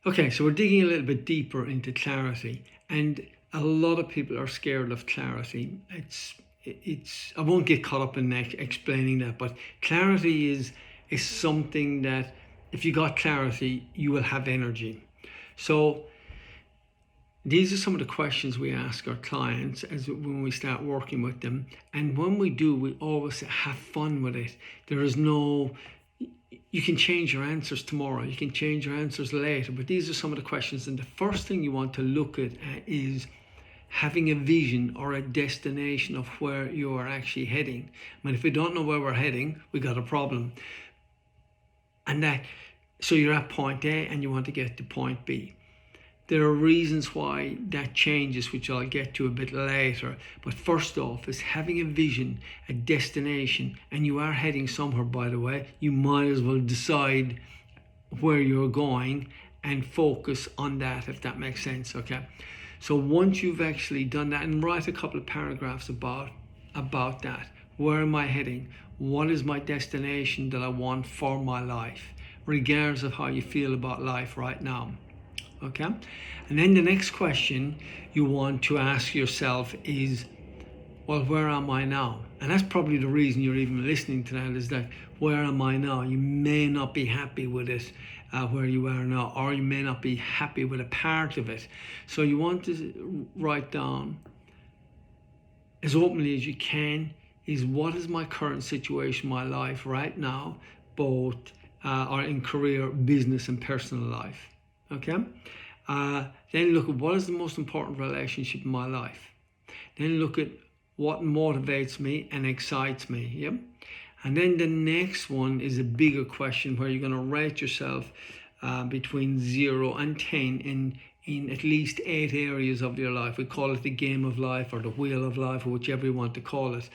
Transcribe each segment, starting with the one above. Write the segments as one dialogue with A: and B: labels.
A: Okay, so we're digging a little bit deeper into clarity, and a lot of people are scared of clarity. It's I won't get caught up in explaining that, but clarity is something that if you got clarity, you will have energy. So these are some of the questions we ask our clients as when we start working with them, and when we do, we always have fun with it. There is no You can change your answers tomorrow, you can change your answers later, but these are some of the questions. And the first thing you want to look at is having a vision or a destination of where you are actually heading. I mean, if we don't know where we're heading, we got a problem. And that, so you're at point A and you want to get to point B. There are reasons why that changes, which I'll get to a bit later. But first off, is having a vision, a destination, and you are heading somewhere, by the way. You might as well decide where you're going and focus on that, if that makes sense, okay? So once you've actually done that, and write a couple of paragraphs about that. Where am I heading? What is my destination that I want for my life, regardless of how you feel about life right now? Okay, and then the next question you want to ask yourself is, well, where am I now? And that's probably the reason you're even listening to that, is that where am I now? You may not be happy with it where you are now, or you may not be happy with a part of it. So you want to write down as openly as you can, is what is my current situation, my life right now, both or in career, business and personal life. Okay, then look at what is the most important relationship in my life. Then look at what motivates me and excites me. Yep. And then the next one is a bigger question where you're going to rate yourself between 0 and 10 in at least 8 areas of your life. We call it the game of life or the wheel of life, or whichever you want to call it.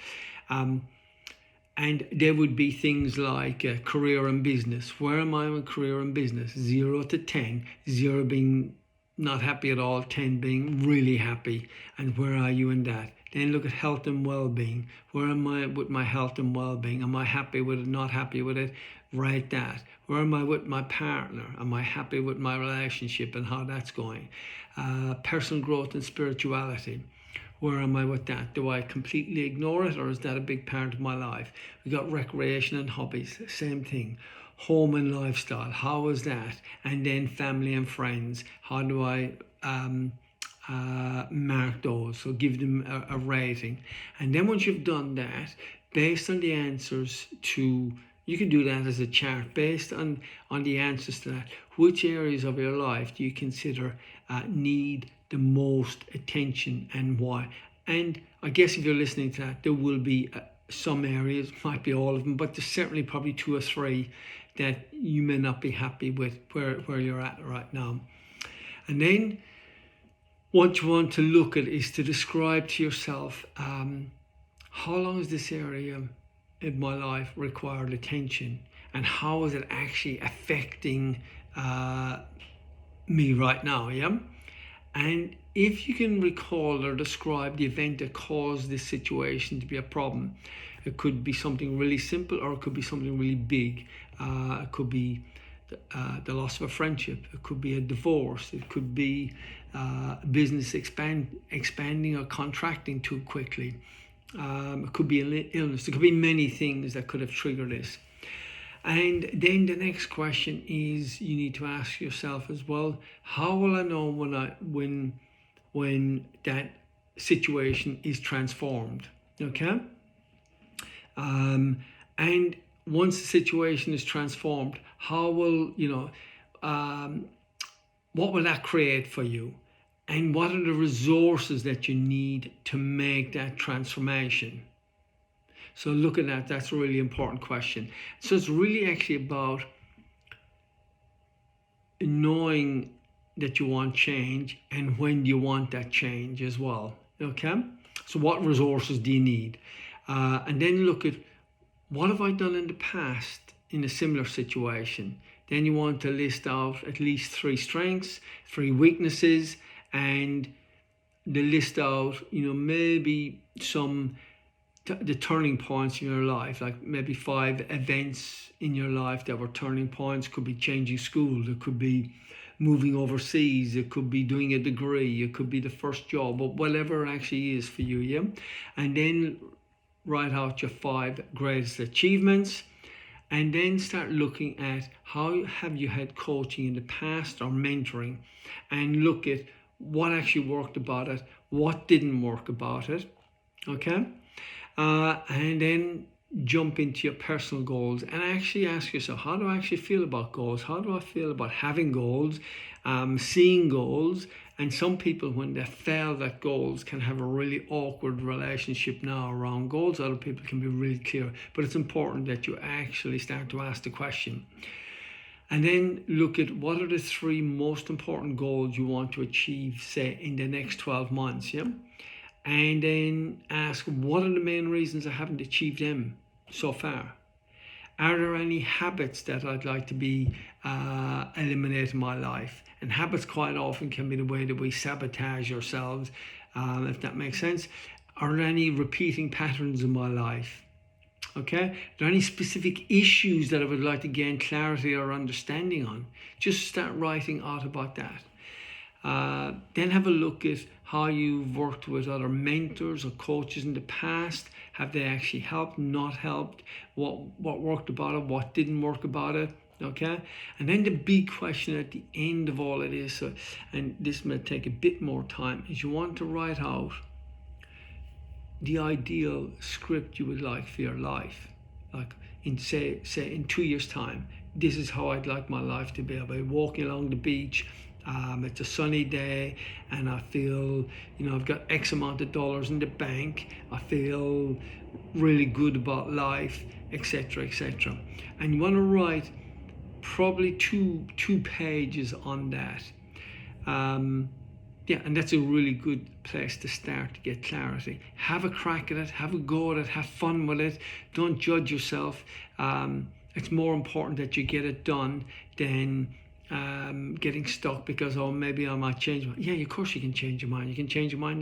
A: And there would be things like career and business. Where am I in career and business? 0 to 10. 0 being not happy at all, 10 being really happy. And where are you in that? Then look at health and well-being. Where am I with my health and well-being? Am I happy with it, not happy with it? Write that. Where am I with my partner? Am I happy with my relationship and how that's going? Personal growth and spirituality. Where am I with that? Do I completely ignore it, or is that a big part of my life? We got recreation and hobbies, same thing. Home and lifestyle, how is that? And then family and friends, how do I mark those? So give them a rating. And then once you've done that, based on the answers to, you can do that as a chart, based on the answers to that, which areas of your life do you consider need the most attention and why? And I guess if you're listening to that, there will be some areas, might be all of them, but there's certainly probably 2 or 3 that you may not be happy with where you're at right now. And then what you want to look at is to describe to yourself, how long is this area in my life required attention, and how is it actually affecting me right now? Yeah. And if you can recall or describe the event that caused this situation to be a problem, it could be something really simple or it could be something really big. It could be the loss of a friendship. It could be a divorce. It could be business expanding or contracting too quickly. It could be an illness. There could be many things that could have triggered this. And then the next question is, you need to ask yourself as well, how will I know when that situation is transformed? Okay? And once the situation is transformed, how will, what will that create for you? And what are the resources that you need to make that transformation? So look at that. That's a really important question. So it's really actually about knowing that you want change and when you want that change as well. Okay? So what resources do you need? And then look at, what have I done in the past in a similar situation? Then you want to list out at least 3 strengths, 3 weaknesses, and the list out, maybe some the turning points in your life, like maybe 5 events in your life that were turning points. Could be changing school, there could be moving overseas, it could be doing a degree, it could be the first job, or whatever it actually is for you, yeah? And then write out your 5 greatest achievements, and then start looking at how have you had coaching in the past or mentoring, and look at what actually worked about it, what didn't work about it, okay? And then jump into your personal goals and actually ask yourself, how do I actually feel about goals? How do I feel about having goals, seeing goals? And some people, when they fail at goals, can have a really awkward relationship now around goals. Other people can be really clear, but it's important that you actually start to ask the question. And then look at what are the 3 most important goals you want to achieve, say, in the next 12 months, yeah? And then ask, what are the main reasons I haven't achieved them so far? Are there any habits that I'd like to be eliminate in my life? And habits quite often can be the way that we sabotage ourselves, if that makes sense. Are there any repeating patterns in my life? Okay, are there any specific issues that I would like to gain clarity or understanding on? Just start writing out about that. Then have a look at how you've worked with other mentors or coaches in the past. Have they actually helped, not helped? What worked about it, what didn't work about it? Okay, and then the big question at the end of all it is, and this may take a bit more time, is you want to write out the ideal script you would like for your life. Like in say in 2 years time, this is how I'd like my life to be. I'll be walking along the beach, it's a sunny day, and I feel, I've got X amount of dollars in the bank, I feel really good about life, etc., etc. And you want to write probably two pages on that. Yeah, and that's a really good place to start to get clarity. Have a crack at it, have a go at it, have fun with it. Don't judge yourself. It's more important that you get it done than getting stuck because, maybe I might change my mind. Yeah, of course you can change your mind. You can change your mind then.